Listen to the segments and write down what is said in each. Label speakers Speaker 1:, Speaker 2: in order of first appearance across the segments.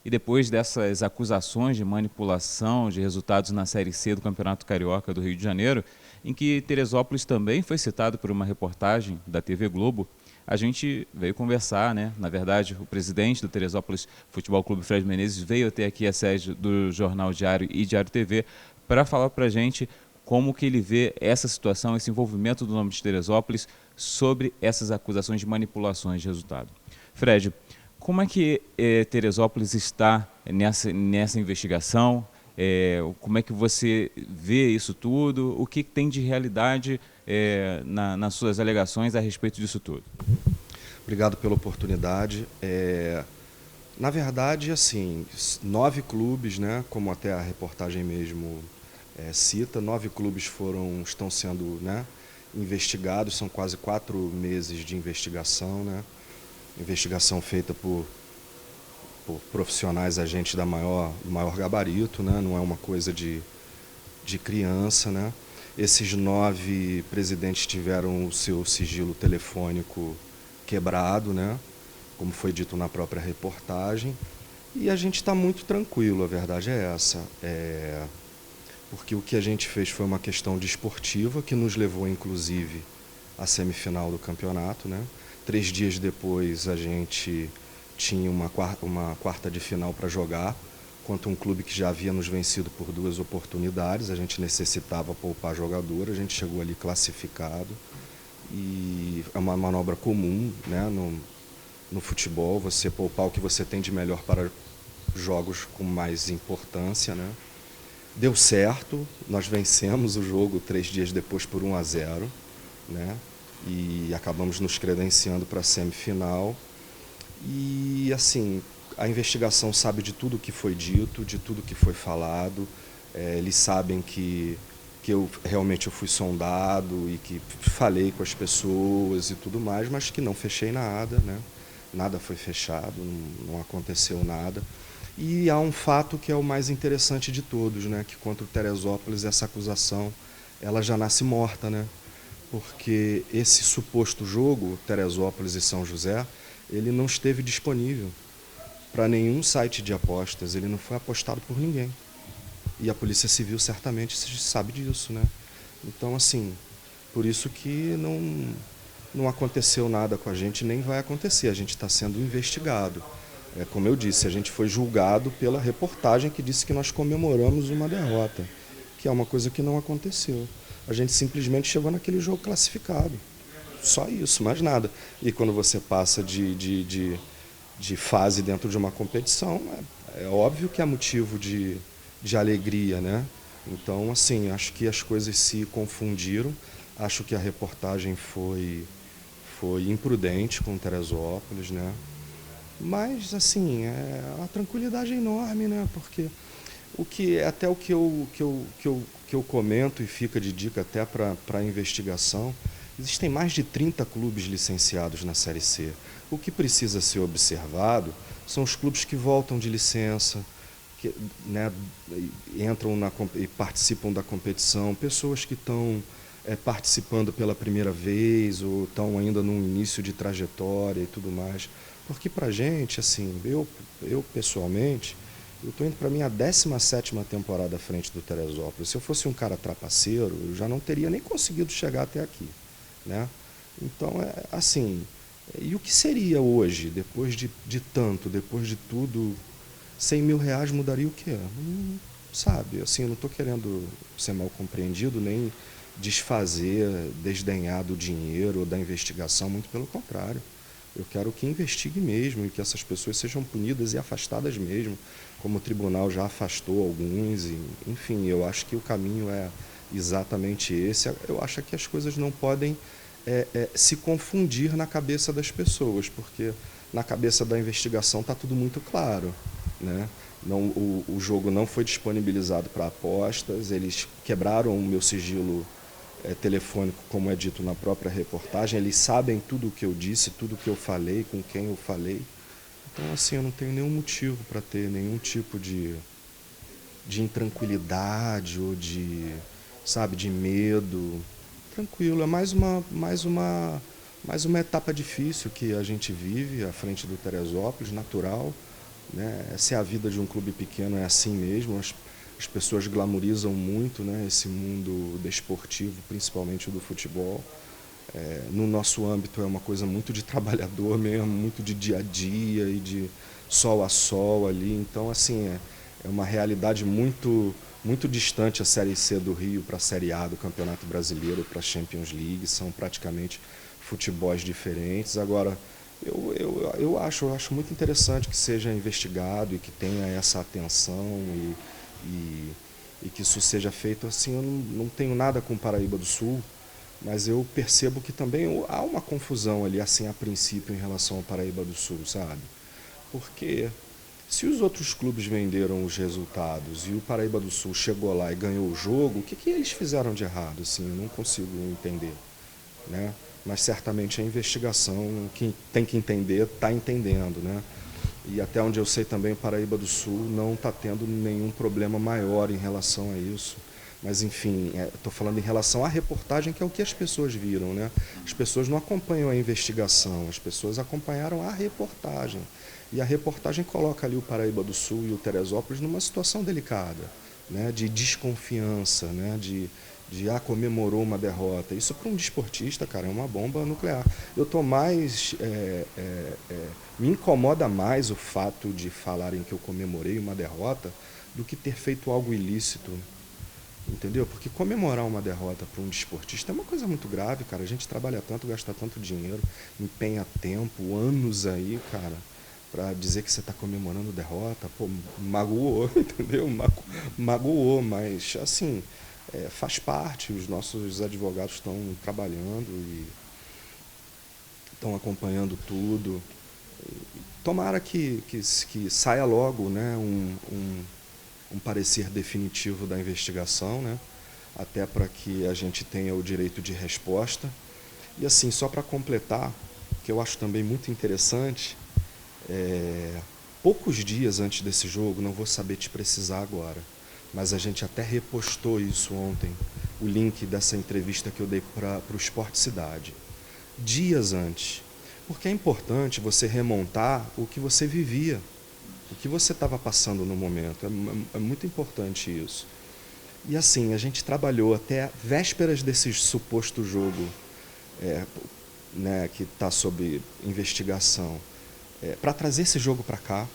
Speaker 1: e depois dessas acusações de manipulação de resultados na Série C do Campeonato Carioca do Rio de Janeiro, em que Teresópolis também foi citado por uma reportagem da TV Globo, a gente veio conversar, né? Na verdade, o presidente do Teresópolis Futebol Clube, Fred Menezes, veio até aqui a sede do Jornal Diário e Diário TV para falar para a gente como que ele vê essa situação, esse envolvimento do nome de Teresópolis sobre essas acusações de manipulações de resultado. Fred, como é que Teresópolis está nessa investigação? Como é que você vê isso tudo? O que tem de realidade nas suas alegações a respeito disso tudo?
Speaker 2: Obrigado pela oportunidade. Na verdade, assim, 9 clubes, né, como até a reportagem mesmo cita, 9 clubes estão sendo, né, investigados, são quase 4 meses de investigação, né, investigação feita por profissionais, agentes do maior gabarito, né, não é uma coisa de criança, né. Esses 9 presidentes tiveram o seu sigilo telefônico quebrado, né, como foi dito na própria reportagem, e a gente está muito tranquilo, a verdade é essa. Porque o que a gente fez foi uma questão desportiva, que nos levou, inclusive, à semifinal do campeonato, né? 3 dias depois, a gente tinha uma quarta de final para jogar, contra um clube que já havia nos vencido por 2 oportunidades. A gente necessitava poupar jogador, a gente chegou ali classificado. E é uma manobra comum, né, no futebol, você poupar o que você tem de melhor para jogos com mais importância, né? Deu certo, nós vencemos o jogo 3 dias depois por 1-0, né? E acabamos nos credenciando para a semifinal. E assim, a investigação sabe de tudo que foi dito, de tudo que foi falado. Eles sabem que eu realmente fui sondado e que falei com as pessoas e tudo mais, mas que não fechei nada, né? Nada foi fechado, não aconteceu nada. E há um fato que é o mais interessante de todos, né? Que contra o Teresópolis essa acusação ela já nasce morta, né? Porque esse suposto jogo, Teresópolis e São José, ele não esteve disponível para nenhum site de apostas, ele não foi apostado por ninguém. E a Polícia Civil certamente sabe disso, né? Então, assim, por isso que não aconteceu nada com a gente, nem vai acontecer. A gente está sendo investigado. Como eu disse, a gente foi julgado pela reportagem que disse que nós comemoramos uma derrota, que é uma coisa que não aconteceu. A gente simplesmente chegou naquele jogo classificado. Só isso, mais nada. E quando você passa de fase dentro de uma competição, é óbvio que é motivo de alegria, né? Então, assim, acho que as coisas se confundiram. Acho que a reportagem foi imprudente com Teresópolis, né? Mas, assim, a tranquilidade é enorme, né? Porque até o que eu comento e fica de dica até para a investigação, existem mais de 30 clubes licenciados na Série C. O que precisa ser observado são os clubes que voltam de licença, que, né, entram e participam da competição, pessoas que estão participando pela primeira vez ou estão ainda no início de trajetória e tudo mais. Porque para a gente, assim, eu pessoalmente, eu estou indo para a minha 17ª temporada à frente do Teresópolis. Se eu fosse um cara trapaceiro, eu já não teria nem conseguido chegar até aqui, né? Então, assim, e o que seria hoje, depois de tanto, depois de tudo, 100 mil reais mudaria o quê? Sabe, assim, eu não estou querendo ser mal compreendido, nem desdenhar do dinheiro ou da investigação, muito pelo contrário. Eu quero que investigue mesmo e que essas pessoas sejam punidas e afastadas mesmo, como o tribunal já afastou alguns. Enfim, eu acho que o caminho é exatamente esse. Eu acho que as coisas não podem se confundir na cabeça das pessoas, porque na cabeça da investigação está tudo muito claro, né? Não, o jogo não foi disponibilizado para apostas, eles quebraram o meu sigilo telefônico, como é dito na própria reportagem. Eles sabem tudo o que eu disse, tudo o que eu falei, com quem eu falei. Então, assim, eu não tenho nenhum motivo para ter nenhum tipo de intranquilidade ou sabe, de medo. Tranquilo, é mais uma etapa difícil que a gente vive à frente do Teresópolis, natural. né? Essa é a vida de um clube pequeno, é assim mesmo. As pessoas glamorizam muito, né, esse mundo desportivo, principalmente o do futebol. No nosso âmbito é uma coisa muito de trabalhador mesmo, muito de dia a dia e de sol a sol ali. Então, assim, é uma realidade muito distante a Série C do Rio para a Série A do Campeonato Brasileiro, para a Champions League. São praticamente futebols diferentes. Agora, eu acho muito interessante que seja investigado e que tenha essa atenção e que isso seja feito assim. Eu não tenho nada com Paraíba do Sul, mas eu percebo que também há uma confusão ali, assim, a princípio, em relação ao Paraíba do Sul, sabe? Porque se os outros clubes venderam os resultados e o Paraíba do Sul chegou lá e ganhou o jogo, o que eles fizeram de errado? Assim, eu não consigo entender, né? Mas certamente a investigação, quem tem que entender, está entendendo, né? E até onde eu sei também, o Paraíba do Sul não está tendo nenhum problema maior em relação a isso. Mas, enfim, estou falando em relação à reportagem, que é o que as pessoas viram, né? As pessoas não acompanham a investigação, as pessoas acompanharam a reportagem. E a reportagem coloca ali o Paraíba do Sul e o Teresópolis numa situação delicada, né? De desconfiança, né? Comemorou uma derrota. Isso para um desportista, cara, é uma bomba nuclear. Eu tô mais... me incomoda mais o fato de falarem que eu comemorei uma derrota do que ter feito algo ilícito. Entendeu? Porque comemorar uma derrota para um desportista é uma coisa muito grave, cara. A gente trabalha tanto, gasta tanto dinheiro, empenha tempo, anos aí, cara, para dizer que você está comemorando derrota. Pô, magoou, entendeu? Magoou, mas assim, faz parte. Os nossos advogados estão trabalhando e estão acompanhando tudo. Tomara que saia logo, né, um parecer definitivo da investigação, né? Até para que a gente tenha o direito de resposta. E assim, só para completar, que eu acho também muito interessante, poucos dias antes desse jogo, não vou saber te precisar agora, mas a gente até repostou isso ontem, o link dessa entrevista que eu dei para o Esporte Cidade, dias antes, porque é importante você remontar o que você vivia, o que você estava passando no momento. É muito importante isso. E assim, a gente trabalhou até vésperas desse suposto jogo, né, que está sob investigação, para trazer esse jogo para cá.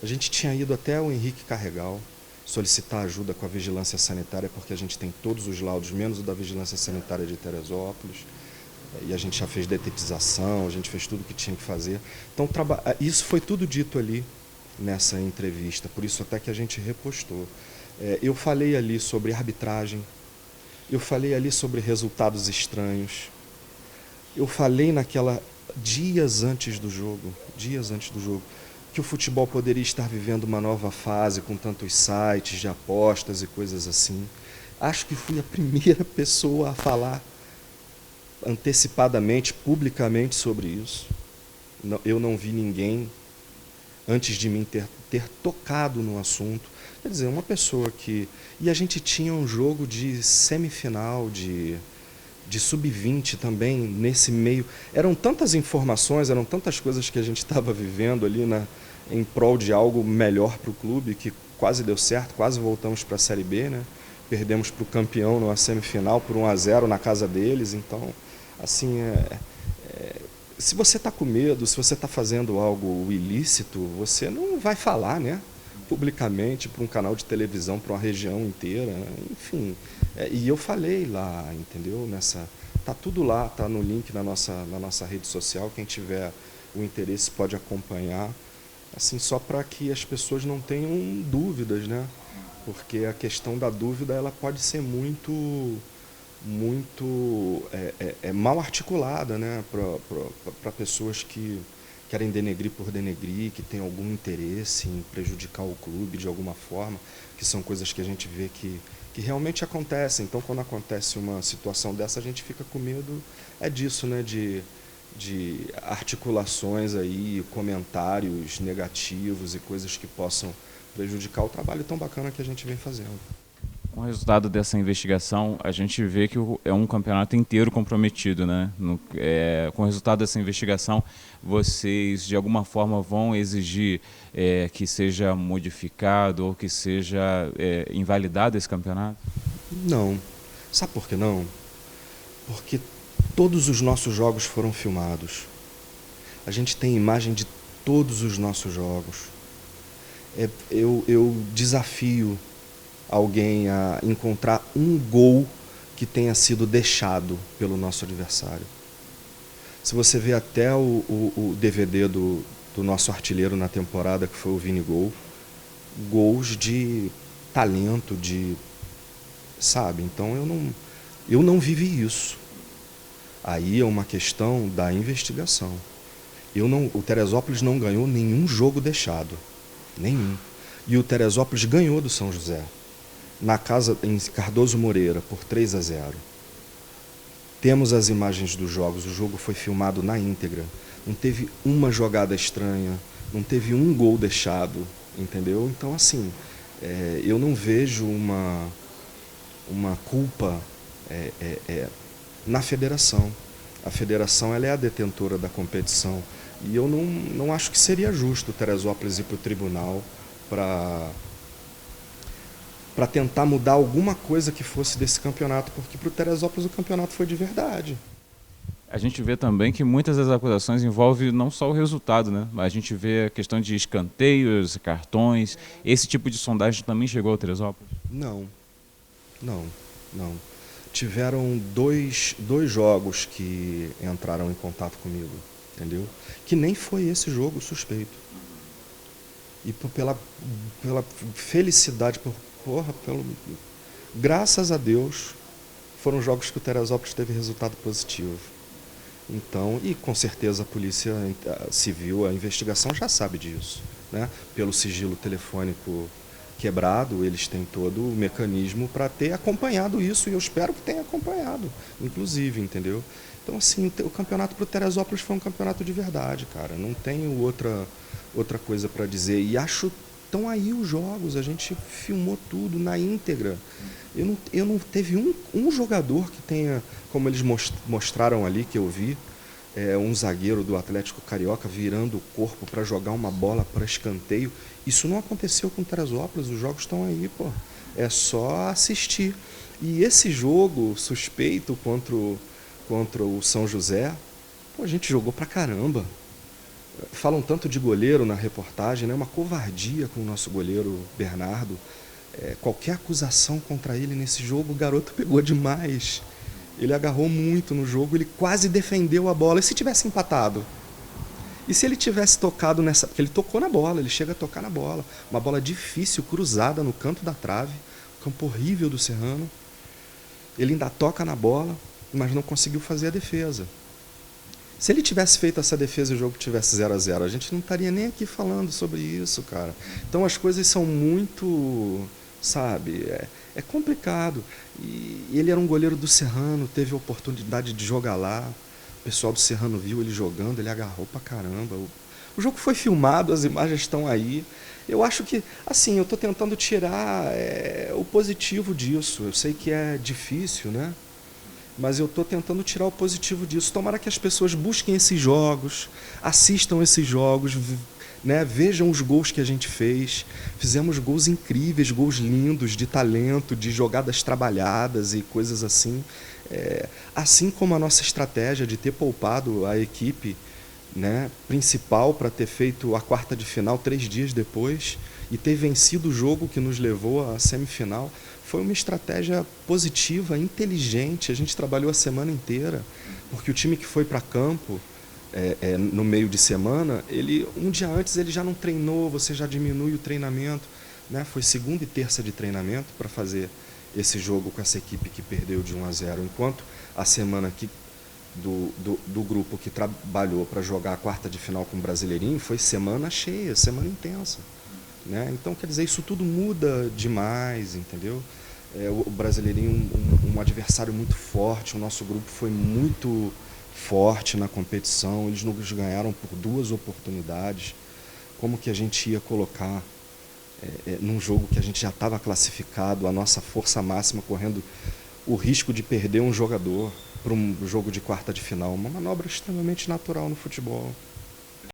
Speaker 2: A gente tinha ido até o Henrique Carregal solicitar ajuda com a vigilância sanitária, porque a gente tem todos os laudos, menos o da vigilância sanitária de Teresópolis. E a gente já fez detetização, a gente fez tudo o que tinha que fazer. Então, isso foi tudo dito ali nessa entrevista, por isso até que a gente repostou. Eu falei ali sobre arbitragem, eu falei ali sobre resultados estranhos, eu falei dias antes do jogo, que o futebol poderia estar vivendo uma nova fase com tantos sites de apostas e coisas assim. Acho que fui a primeira pessoa a falar antecipadamente, publicamente sobre isso. Eu não vi ninguém antes de mim ter tocado no assunto. Quer dizer, uma pessoa que... E a gente tinha um jogo de semifinal, de sub-20 também, nesse meio. Eram tantas informações, eram tantas coisas que a gente estava vivendo ali em prol de algo melhor para o clube, que quase deu certo, quase voltamos para a Série B, né? Perdemos para o campeão numa semifinal por 1-0 na casa deles. Então, assim, se você está com medo, se você está fazendo algo ilícito, você não vai falar, né? Publicamente, para um canal de televisão, para uma região inteira, né? Enfim. E eu falei lá, entendeu? Tá tudo lá, tá no link na nossa rede social. Quem tiver o interesse pode acompanhar, assim, só para que as pessoas não tenham dúvidas, né? Porque a questão da dúvida, ela pode ser muito mal articulada, né, para pessoas que querem denegrir por denegrir, que têm algum interesse em prejudicar o clube de alguma forma, que são coisas que a gente vê que realmente acontecem. Então, quando acontece uma situação dessa, a gente fica com medo disso, né, de articulações aí, comentários negativos e coisas que possam prejudicar o trabalho tão bacana que a gente vem fazendo.
Speaker 1: Com o resultado dessa investigação, a gente vê que é um campeonato inteiro comprometido, né? Com o resultado dessa investigação, vocês de alguma forma vão exigir que seja modificado ou que seja invalidado esse campeonato?
Speaker 2: Não. Sabe por que não? Porque todos os nossos jogos foram filmados. A gente tem imagem de todos os nossos jogos. Eu desafio alguém a encontrar um gol que tenha sido deixado pelo nosso adversário. Se você vê até o DVD do nosso artilheiro na temporada, que foi o Vini Gol, gols de talento, sabe? Então eu não vivi isso. Aí é uma questão da investigação. O Teresópolis não ganhou nenhum jogo deixado. Nenhum. E o Teresópolis ganhou do São José. Na casa em Cardoso Moreira, por 3-0. Temos as imagens dos jogos, o jogo foi filmado na íntegra. Não teve uma jogada estranha, não teve um gol deixado, entendeu? Então, assim, eu não vejo uma culpa na federação. A federação ela é a detentora da competição. E eu não acho que seria justo o Teresópolis ir para o tribunal para tentar mudar alguma coisa que fosse desse campeonato, porque para o Teresópolis o campeonato foi de verdade.
Speaker 1: A gente vê também que muitas das acusações envolvem não só o resultado, né? Mas a gente vê a questão de escanteios, cartões. Esse tipo de sondagem também chegou ao Teresópolis?
Speaker 2: Não. Tiveram dois jogos que entraram em contato comigo, entendeu? Que nem foi esse jogo suspeito. E pela felicidade, graças a Deus, foram jogos que o Teresópolis teve resultado positivo. Então, e com certeza a Polícia Civil, a investigação já sabe disso, né? Pelo sigilo telefônico quebrado, eles têm todo o mecanismo para ter acompanhado isso, e eu espero que tenha acompanhado, inclusive, entendeu? Então, assim, o campeonato para o Teresópolis foi um campeonato de verdade, cara. Não tenho outra coisa para dizer. E acho estão aí os jogos, a gente filmou tudo na íntegra. Eu não teve um jogador que tenha, como eles mostraram ali, que eu vi, um zagueiro do Atlético Carioca virando o corpo para jogar uma bola para escanteio. Isso não aconteceu com o Teresópolis, os jogos estão aí, pô. É só assistir. E esse jogo suspeito contra o São José, pô, a gente jogou pra caramba. Falam tanto de goleiro na reportagem, né? Uma covardia com o nosso goleiro Bernardo. Qualquer acusação contra ele nesse jogo, o garoto pegou demais. Ele agarrou muito no jogo, ele quase defendeu a bola. E se tivesse empatado? E se ele tivesse tocado nessa... Porque ele tocou na bola, ele chega a tocar na bola. Uma bola difícil, cruzada no canto da trave. Campo horrível do Serrano. Ele ainda toca na bola, mas não conseguiu fazer a defesa. Se ele tivesse feito essa defesa e o jogo tivesse 0-0, a gente não estaria nem aqui falando sobre isso, cara. Então as coisas são muito, sabe, é complicado. E ele era um goleiro do Serrano, teve a oportunidade de jogar lá. O pessoal do Serrano viu ele jogando, ele agarrou pra caramba. O jogo foi filmado, as imagens estão aí. Eu acho que, assim, eu estou tentando tirar o positivo disso. Eu sei que é difícil, né? Mas eu estou tentando tirar o positivo disso. Tomara que as pessoas busquem esses jogos, assistam esses jogos, né? Vejam os gols que a gente fez. Fizemos gols incríveis, gols lindos, de talento, de jogadas trabalhadas e coisas assim. Assim como a nossa estratégia de ter poupado a equipe, né, principal para ter feito a quarta de final 3 dias depois e ter vencido o jogo que nos levou à semifinal. Foi uma estratégia positiva, inteligente. A gente trabalhou a semana inteira, porque o time que foi para campo no meio de semana, um dia antes ele já não treinou, você já diminui o treinamento, né? Foi segunda e terça de treinamento para fazer esse jogo com essa equipe que perdeu de 1-0, enquanto a semana do grupo que trabalhou para jogar a quarta de final com o Brasileirinho foi semana cheia, semana intensa. Né? Então, quer dizer, isso tudo muda demais, entendeu? O Brasileirinho, um adversário muito forte, o nosso grupo foi muito forte na competição, eles nos ganharam por 2 oportunidades. Como que a gente ia colocar num jogo que a gente já estava classificado, a nossa força máxima correndo o risco de perder um jogador para um jogo de quarta de final. Uma manobra extremamente natural no futebol.